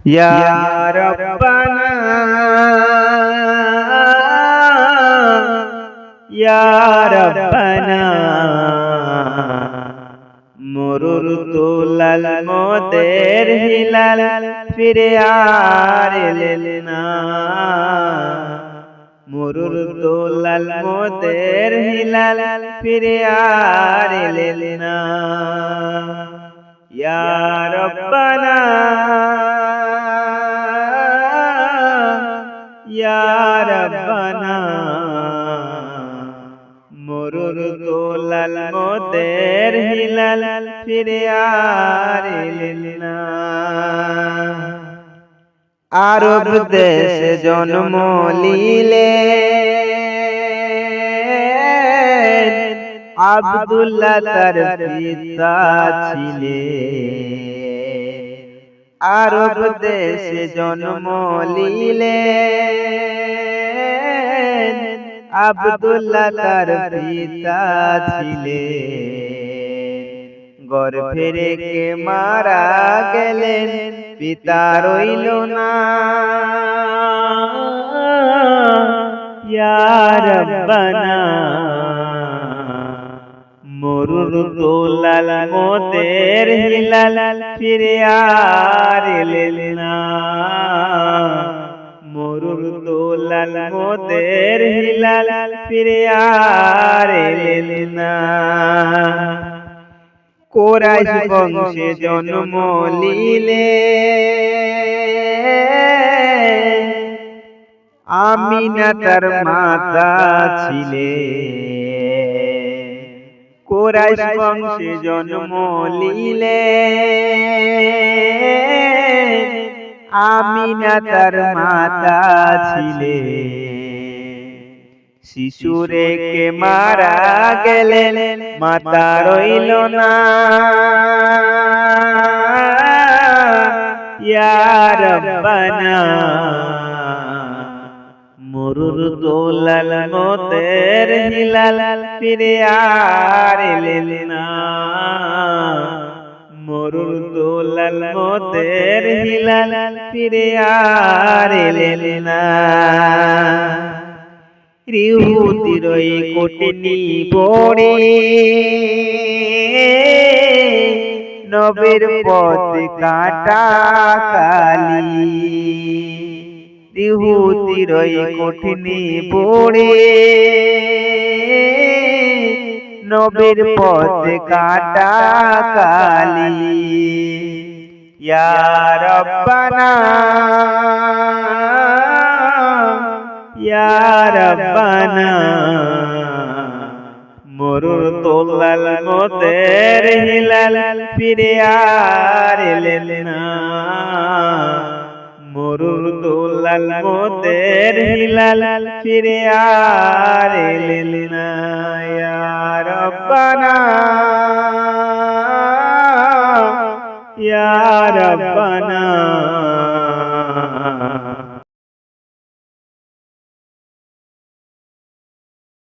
ইয়া রব্বানা ইয়া রব্বানা মুরুর তুলাল মোদের হিলাল ফিরে আর এলেন না। মুরুর তুলাল মোদের হিলাল ফিরে আর এলেন না। ইয়া রব্বানা ইয়া রব্বানা মুরুর তুলাল মোদের হিলাল ফিরে আর এলেন না। আরব দেশে জন্ম নিলেন, আব্দুল্লাহ তার পিতা ছিলেন। আরব দেশে জন্ম নিলেন, আব্দুল্লাহ তার পিতা ছিলেন। গর্ভে রেখে মারা গেলেন, পিতা রইল না। ইয়া রব্বানা মুরুর তুলাল মোদের হিলাল ফিরে আর এলেন না। মুরুর তুলাল মোদের হিলাল ফিরে আর এলেন না। কুরাইশ বংশে জন্ম নিলেন, আমিনা তার মাতা ছিলেন। কুরাইশ বংশে জন্ম নিলেন, আমিনা তার মাতা ছিলেন। শিশু রেখে মারা গেলেন, মাতা রইল না। ইয়া রব্বানা মুরুর তুলাল মোদের হিলাল ফিরে আর এলেন না। মুরুর তুলাল মোদের হিলাল ফিরে আর এলেন না। ইহুদির ওই কঠিনী পড়ে নবীর পথে কাটা কালি। ইহুদির ওই কঠিনী পড়ে নবীর পথে কাটা কালি। ইয়া রব্বানা ইয়া রব্বানা মুরুর তুলাল মোদের হিলাল ফিরে আর এলেন না। মুরুর তুলাল মোদের হিলাল ফিরে আর এলেন না। ইয়া রব্বানা ইয়া রব্বানা।